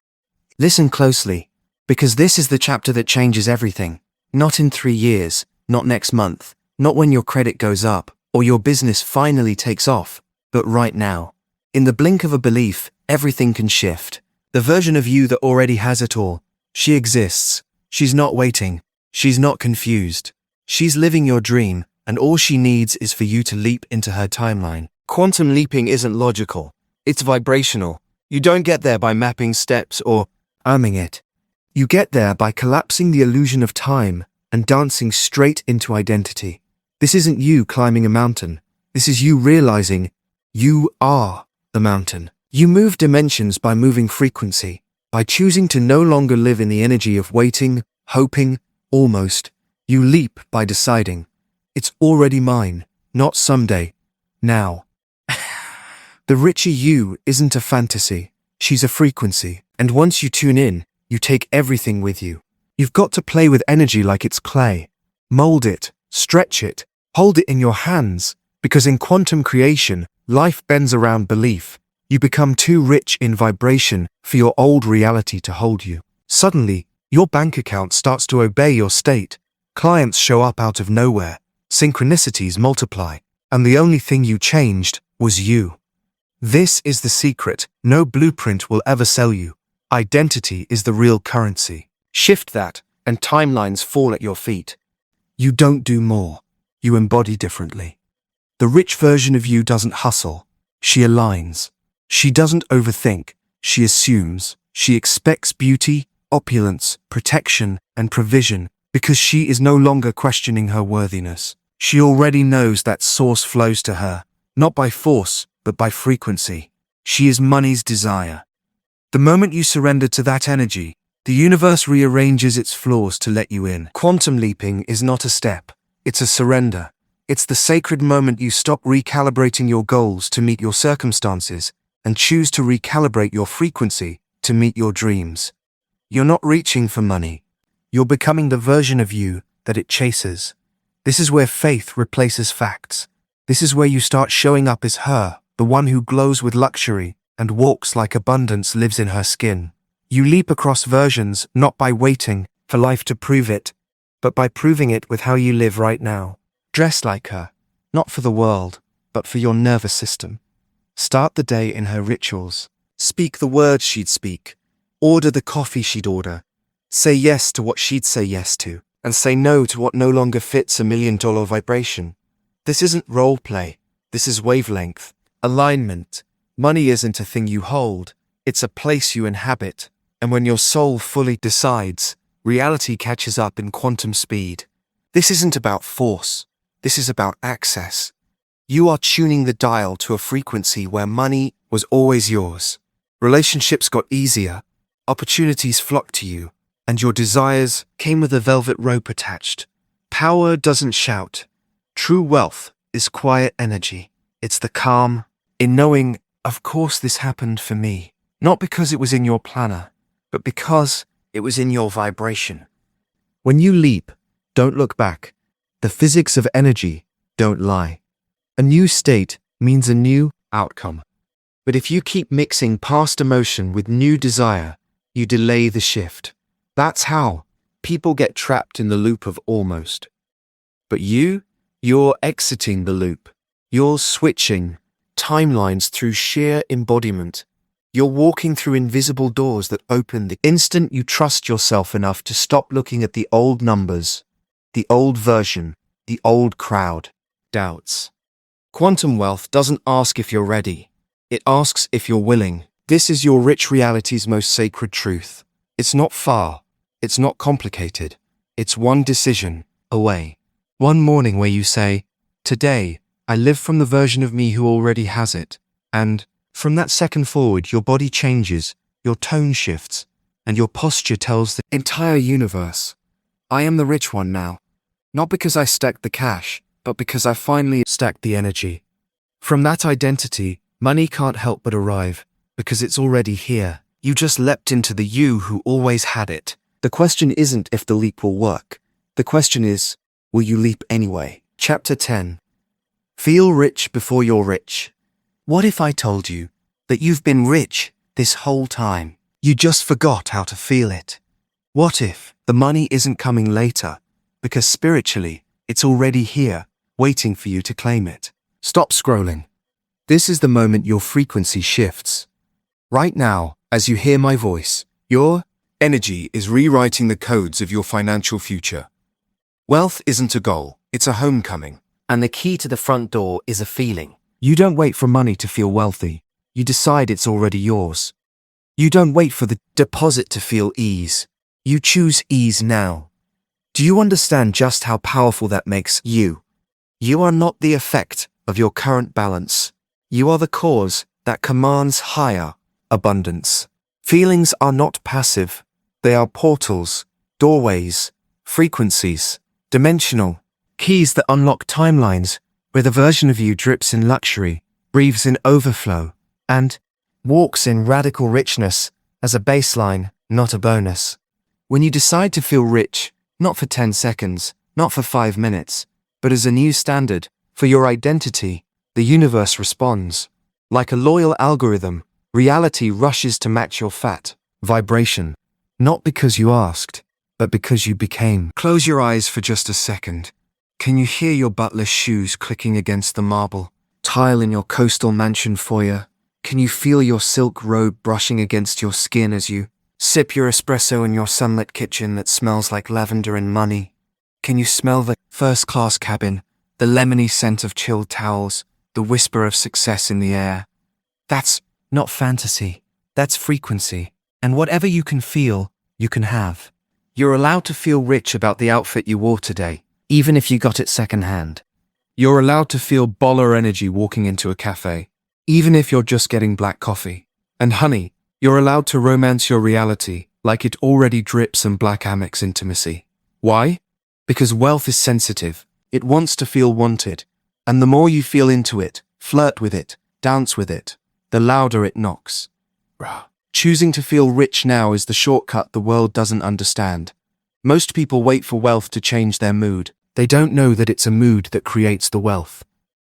Listen closely, because this is the chapter that changes everything. Not in 3 years, not next month, not when your credit goes up, or your business finally takes off, but right now. In the blink of a belief, everything can shift. The version of you that already has it all, she exists. She's not waiting. She's not confused. She's living your dream, and all she needs is for you to leap into her timeline. Quantum leaping isn't logical. It's vibrational. You don't get there by mapping steps or arming it. You get there by collapsing the illusion of time and dancing straight into identity. This isn't you climbing a mountain. This is you realizing you are the mountain. You move dimensions by moving frequency, by choosing to no longer live in the energy of waiting, hoping, almost. You leap by deciding, it's already mine, not someday, now. The richer you isn't a fantasy, she's a frequency, and once you tune in, you take everything with you. You've got to play with energy like it's clay. Mold it, stretch it, hold it in your hands, because in quantum creation, life bends around belief. You become too rich in vibration for your old reality to hold you. Suddenly, your bank account starts to obey your state. Clients show up out of nowhere. Synchronicities multiply. And the only thing you changed was you. This is the secret no blueprint will ever sell you. Identity is the real currency. Shift that, and timelines fall at your feet. You don't do more. You embody differently. The rich version of you doesn't hustle. She aligns. She doesn't overthink. She assumes. She expects beauty, opulence, protection, and provision because she is no longer questioning her worthiness. She already knows that source flows to her, not by force, but by frequency. She is money's desire. The moment you surrender to that energy, the universe rearranges its floors to let you in. Quantum leaping is not a step. It's a surrender. It's the sacred moment you stop recalibrating your goals to meet your circumstances and choose to recalibrate your frequency to meet your dreams. You're not reaching for money. You're becoming the version of you that it chases. This is where faith replaces facts. This is where you start showing up as her, the one who glows with luxury and walks like abundance lives in her skin. You leap across versions not by waiting for life to prove it, but by proving it with how you live right now. Dress like her, not for the world, but for your nervous system. Start the day in her rituals. Speak the words she'd speak. Order the coffee she'd order. Say yes to what she'd say yes to, and say no to what no longer fits $1 million vibration. This isn't role play. This is wavelength, alignment. Money isn't a thing you hold. It's a place you inhabit. And when your soul fully decides, reality catches up in quantum speed. This isn't about force. This is about access. You are tuning the dial to a frequency where money was always yours. Relationships got easier. Opportunities flocked to you. And your desires came with a velvet rope attached. Power doesn't shout. True wealth is quiet energy. It's the calm in knowing, of course this happened for me. Not because it was in your planner, but because it was in your vibration. When you leap, don't look back. The physics of energy don't lie. A new state means a new outcome. But if you keep mixing past emotion with new desire, you delay the shift. That's how people get trapped in the loop of almost. But you're exiting the loop. You're switching timelines through sheer embodiment. You're walking through invisible doors that open the instant you trust yourself enough to stop looking at the old numbers, the old version, the old crowd, doubts. Quantum wealth doesn't ask if you're ready. It asks if you're willing. This is your rich reality's most sacred truth. It's not far. It's not complicated. It's one decision away. One morning where you say, today, I live from the version of me who already has it. And from that second forward, your body changes, your tone shifts, and your posture tells the entire universe, I am the rich one now. Not because I stacked the cash, but because I finally stacked the energy. From that identity, money can't help but arrive, because it's already here. You just leapt into the you who always had it. The question isn't if the leap will work. The question is, will you leap anyway? Chapter 10. Feel rich before you're rich. What if I told you that you've been rich this whole time? You just forgot how to feel it. What if the money isn't coming later, because spiritually, it's already here, waiting for you to claim it? Stop scrolling. This is the moment your frequency shifts. Right now, as you hear my voice, your energy is rewriting the codes of your financial future. Wealth isn't a goal, it's a homecoming. And the key to the front door is a feeling. You don't wait for money to feel wealthy. You decide it's already yours. You don't wait for the deposit to feel ease. You choose ease now. Do you understand just how powerful that makes you? You are not the effect of your current balance. You are the cause that commands higher abundance. Feelings are not passive. They are portals, doorways, frequencies, dimensional, keys that unlock timelines where the version of you drips in luxury, breathes in overflow, and walks in radical richness as a baseline, not a bonus. When you decide to feel rich, not for 10 seconds, not for 5 minutes, but as a new standard for your identity, the universe responds. Like a loyal algorithm, reality rushes to match your fat vibration. Not because you asked, but because you became. Close your eyes for just a second. Can you hear your butler's shoes clicking against the marble tile in your coastal mansion foyer? Can you feel your silk robe brushing against your skin as you sip your espresso in your sunlit kitchen that smells like lavender and money? Can you smell the first-class cabin, the lemony scent of chilled towels, the whisper of success in the air? That's not fantasy. That's frequency. And whatever you can feel, you can have. You're allowed to feel rich about the outfit you wore today, even if you got it secondhand. You're allowed to feel baller energy walking into a cafe, even if you're just getting black coffee. And honey, you're allowed to romance your reality like it already drips in Black Amex intimacy. Why? Because wealth is sensitive. It wants to feel wanted. And the more you feel into it, flirt with it, dance with it, the louder it knocks. Choosing to feel rich now is the shortcut the world doesn't understand. Most people wait for wealth to change their mood. They don't know that it's a mood that creates the wealth.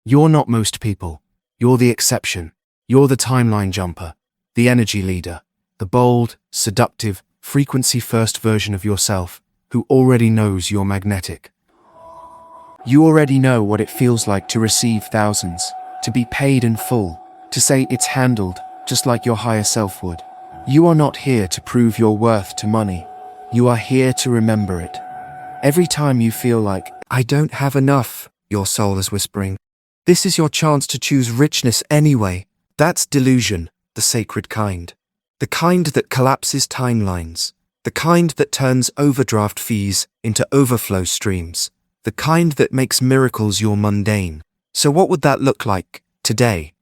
You're not most people. You're the exception. You're the timeline jumper, the energy leader, the bold, seductive, frequency-first version of yourself who already knows you're magnetic. You already know what it feels like to receive thousands, to be paid in full, to say it's handled just like your higher self would. You are not here to prove your worth to money. You are here to remember it. Every time you feel like, I don't have enough, your soul is whispering, this is your chance to choose richness anyway. That's delusion, the sacred kind. The kind that collapses timelines. The kind that turns overdraft fees into overflow streams. The kind that makes miracles your mundane. So what would that look like today?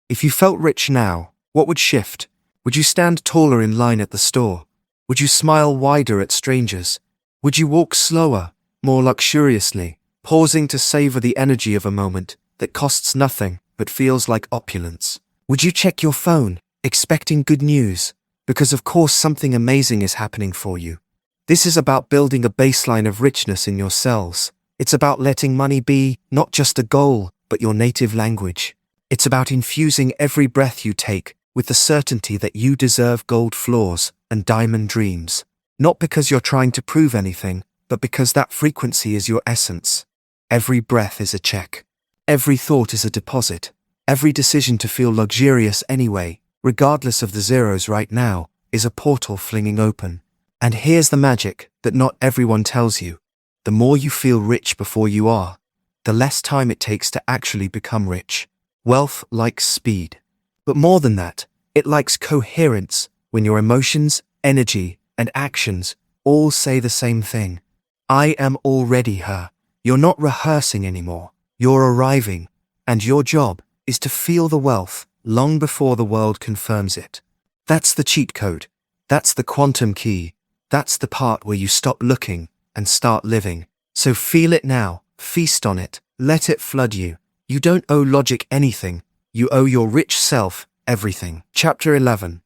If you felt rich now, what would shift? Would you stand taller in line at the store? Would you smile wider at strangers? Would you walk slower, more luxuriously, pausing to savor the energy of a moment that costs nothing but feels like opulence? Would you check your phone, expecting good news? Because of course something amazing is happening for you. This is about building a baseline of richness in your cells. It's about letting money be not just a goal, but your native language. It's about infusing every breath you take with the certainty that you deserve gold floors and diamond dreams. Not because you're trying to prove anything, but because that frequency is your essence. Every breath is a check. Every thought is a deposit. Every decision to feel luxurious anyway, regardless of the zeros right now, is a portal flinging open. And here's the magic that not everyone tells you. The more you feel rich before you are, the less time it takes to actually become rich. Wealth likes speed. But more than that, it likes coherence when your emotions, energy, and actions all say the same thing. I am already her. You're not rehearsing anymore. You're arriving. And your job is to feel the wealth long before the world confirms it. That's the cheat code. That's the quantum key. That's the part where you stop looking and start living. So feel it now. Feast on it. Let it flood you. You don't owe logic anything. You owe your rich self everything. Chapter 11.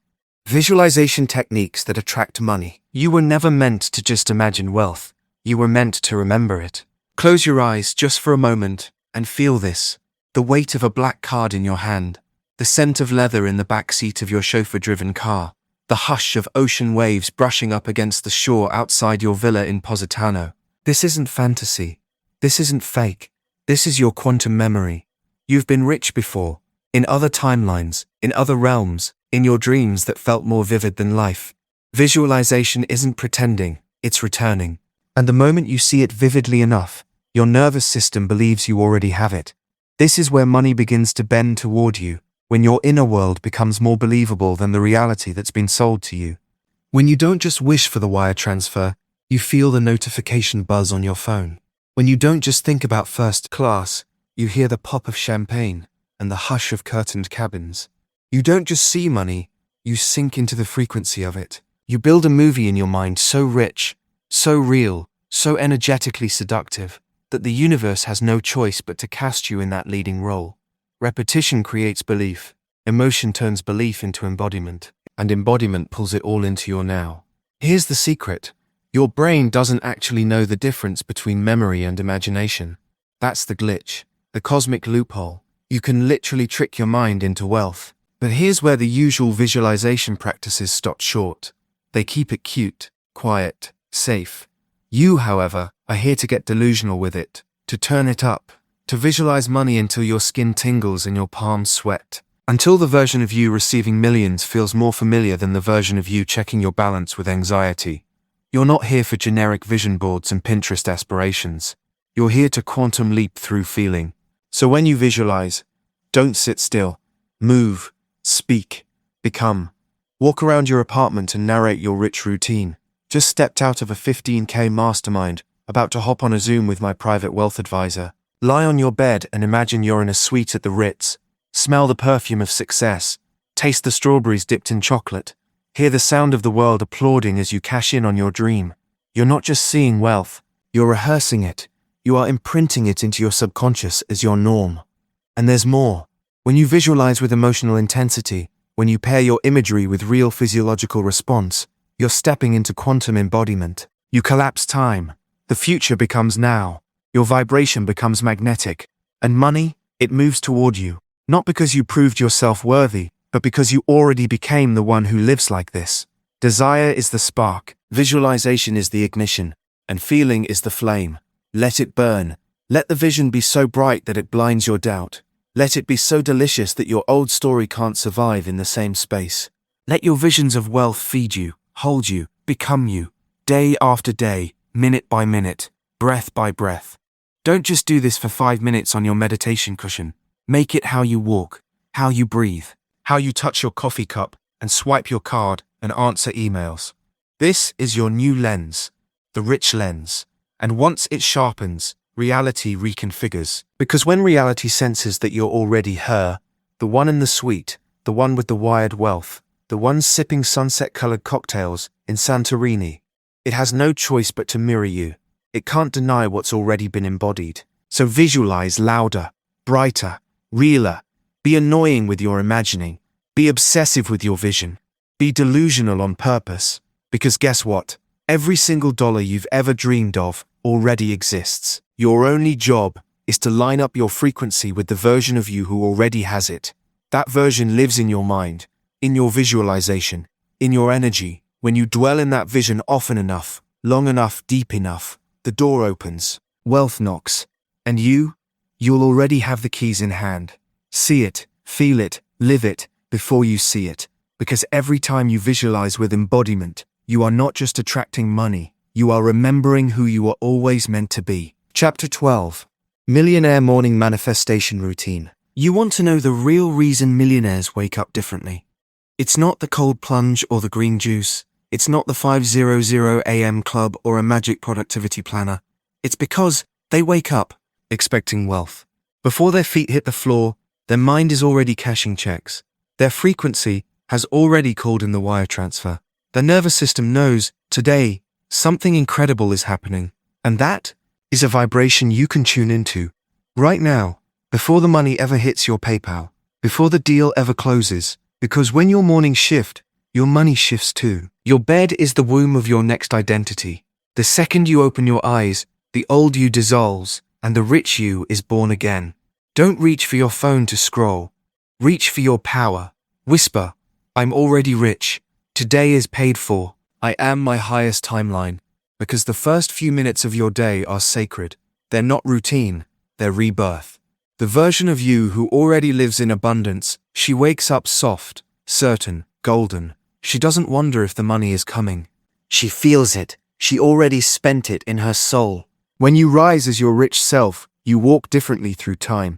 Visualization techniques that attract money. You were never meant to just imagine wealth. You were meant to remember it. Close your eyes just for a moment and feel this. The weight of a black card in your hand. The scent of leather in the back seat of your chauffeur-driven car. The hush of ocean waves brushing up against the shore outside your villa in Positano. This isn't fantasy. This isn't fake. This is your quantum memory. You've been rich before. in other timelines, in other realms, in your dreams that felt more vivid than life. Visualization isn't pretending, it's returning. And the moment you see it vividly enough, your nervous system believes you already have it. This is where money begins to bend toward you, when your inner world becomes more believable than the reality that's been sold to you. When you don't just wish for the wire transfer, you feel the notification buzz on your phone. When you don't just think about first class, you hear the pop of champagne and the hush of curtained cabins. You don't just see money, you sink into the frequency of it. You build a movie in your mind so rich, so real, so energetically seductive, that the universe has no choice but to cast you in that leading role. Repetition creates belief, emotion turns belief into embodiment, and embodiment pulls it all into your now. Here's the secret. Your brain doesn't actually know the difference between memory and imagination. That's the glitch, the cosmic loophole. You can literally trick your mind into wealth. But here's where the usual visualization practices stop short. They keep it cute, quiet, safe. You, however, are here to get delusional with it, to turn it up, to visualize money until your skin tingles and your palms sweat. Until the version of you receiving millions feels more familiar than the version of you checking your balance with anxiety. You're not here for generic vision boards and Pinterest aspirations. You're here to quantum leap through feeling. So when you visualize, don't sit still. Move, speak, become. Walk around your apartment and narrate your rich routine. Just stepped out of a 15K mastermind, about to hop on a Zoom with my private wealth advisor. Lie on your bed and imagine you're in a suite at the Ritz. Smell the perfume of success. Taste the strawberries dipped in chocolate. Hear the sound of the world applauding as you cash in on your dream. You're not just seeing wealth, you're rehearsing it. You are imprinting it into your subconscious as your norm. And there's more. When you visualize with emotional intensity, when you pair your imagery with real physiological response, you're stepping into quantum embodiment. You collapse time. The future becomes now. Your vibration becomes magnetic. And money, it moves toward you. Not because you proved yourself worthy, but because you already became the one who lives like this. Desire is the spark, visualization is the ignition, and feeling is the flame. Let it burn. Let the vision be so bright that it blinds your doubt. Let it be so delicious that your old story can't survive in the same space. Let your visions of wealth feed you, hold you, become you, day after day, minute by minute, breath by breath. Don't just do this for 5 minutes on your meditation cushion. Make it how you walk, how you breathe, how you touch your coffee cup and swipe your card and answer emails. This is your new lens, the rich lens. And once it sharpens, reality reconfigures. Because when reality senses that you're already her, the one in the suite, the one with the wired wealth, the one sipping sunset-colored cocktails in Santorini, it has no choice but to mirror you. It can't deny what's already been embodied. So visualize louder, brighter, realer. Be annoying with your imagining. Be obsessive with your vision. Be delusional on purpose. Because guess what? Every single dollar you've ever dreamed of already exists. Your only job is to line up your frequency with the version of you who already has it. That version lives in your mind, in your visualization, in your energy. When you dwell in that vision often enough, long enough, deep enough, the door opens, wealth knocks, and you'll already have the keys in hand. See it, feel it, live it, before you see it. Because every time you visualize with embodiment, you are not just attracting money, you are remembering who you are always meant to be. Chapter 12. Millionaire Morning Manifestation Routine. You want to know the real reason millionaires wake up differently. It's not the cold plunge or the green juice. It's not the 5:00 a.m. club or a magic productivity planner. It's because they wake up expecting wealth. Before their feet hit the floor, their mind is already cashing checks. Their frequency has already called in the wire transfer. Their nervous system knows, today, something incredible is happening. And that is a vibration you can tune into. Right now, before the money ever hits your PayPal, before the deal ever closes. Because when your mornings shift, your money shifts too. Your bed is the womb of your next identity. The second you open your eyes, the old you dissolves, and the rich you is born again. Don't reach for your phone to scroll. Reach for your power. Whisper, I'm already rich. Today is paid for. I am my highest timeline. Because the first few minutes of your day are sacred. They're not routine, they're rebirth. The version of you who already lives in abundance, she wakes up soft, certain, golden. She doesn't wonder if the money is coming. She feels it. She already spent it in her soul. When you rise as your rich self, you walk differently through time.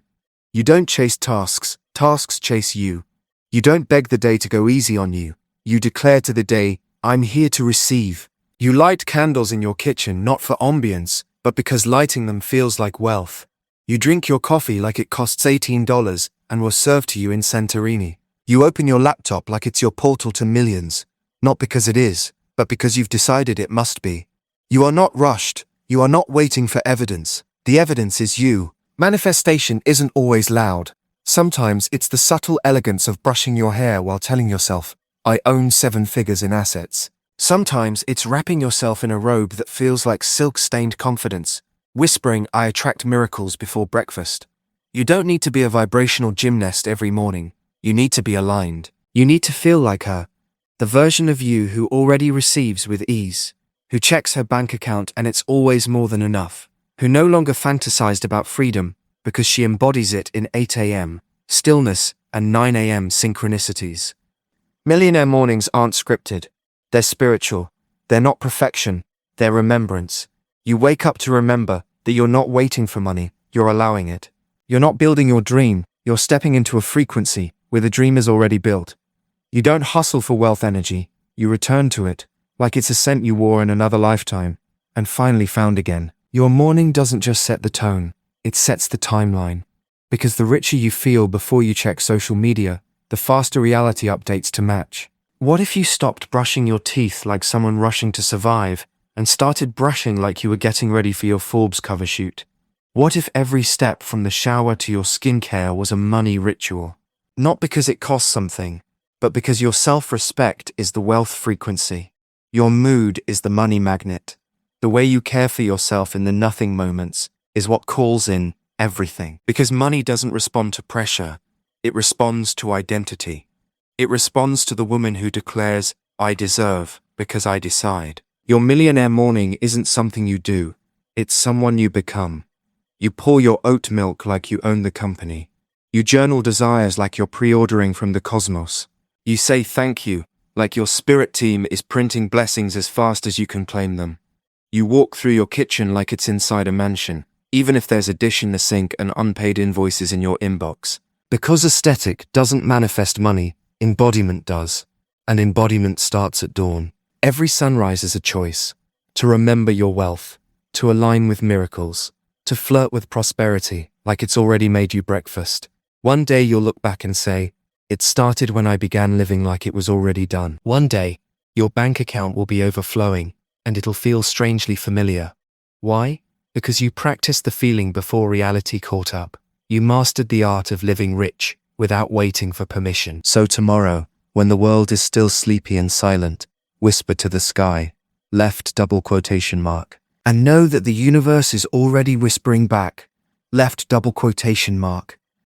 You don't chase tasks, tasks chase you. You don't beg the day to go easy on you. You declare to the day, I'm here to receive. You light candles in your kitchen not for ambience, but because lighting them feels like wealth. You drink your coffee like it costs $18 and was served to you in Santorini. You open your laptop like it's your portal to millions, not because it is, but because you've decided it must be. You are not rushed. You are not waiting for evidence. The evidence is you. Manifestation isn't always loud. Sometimes it's the subtle elegance of brushing your hair while telling yourself, I own 7 figures in assets. Sometimes it's wrapping yourself in a robe that feels like silk-stained confidence, whispering, I attract miracles before breakfast. You don't need to be a vibrational gymnast every morning. You need to be aligned. You need to feel like her, the version of you who already receives with ease, who checks her bank account and it's always more than enough, who no longer fantasized about freedom because she embodies it in 8 a.m., stillness, and 9 a.m. synchronicities. Millionaire mornings aren't scripted. They're spiritual. They're not perfection. They're remembrance. You wake up to remember that you're not waiting for money, you're allowing it. You're not building your dream, you're stepping into a frequency where the dream is already built. You don't hustle for wealth energy, you return to it, like it's a scent you wore in another lifetime, and finally found again. Your morning doesn't just set the tone, it sets the timeline. Because the richer you feel before you check social media, the faster reality updates to match. What if you stopped brushing your teeth like someone rushing to survive, and started brushing like you were getting ready for your Forbes cover shoot? What if every step from the shower to your skincare was a money ritual? Not because it costs something, but because your self-respect is the wealth frequency. Your mood is the money magnet. The way you care for yourself in the nothing moments is what calls in everything. Because money doesn't respond to pressure, it responds to identity. It responds to the woman who declares, I deserve because I decide. Your millionaire morning isn't something you do, it's someone you become. You pour your oat milk like you own the company. You journal desires like you're pre-ordering from the cosmos. You say thank you like your spirit team is printing blessings as fast as you can claim them. You walk through your kitchen like it's inside a mansion, even if there's a dish in the sink and unpaid invoices in your inbox. Because aesthetic doesn't manifest money, embodiment does. And embodiment starts at dawn. Every sunrise is a choice. To remember your wealth, to align with miracles, to flirt with prosperity like it's already made you breakfast. One day you'll look back and say, it started when I began living like it was already done. One day, your bank account will be overflowing, and it'll feel strangely familiar. Why? Because you practiced the feeling before reality caught up. You mastered the art of living rich without waiting for permission. So tomorrow, when the world is still sleepy and silent, whisper to the sky, left double quotation mark, and know that the universe is already whispering back, left double quotation mark.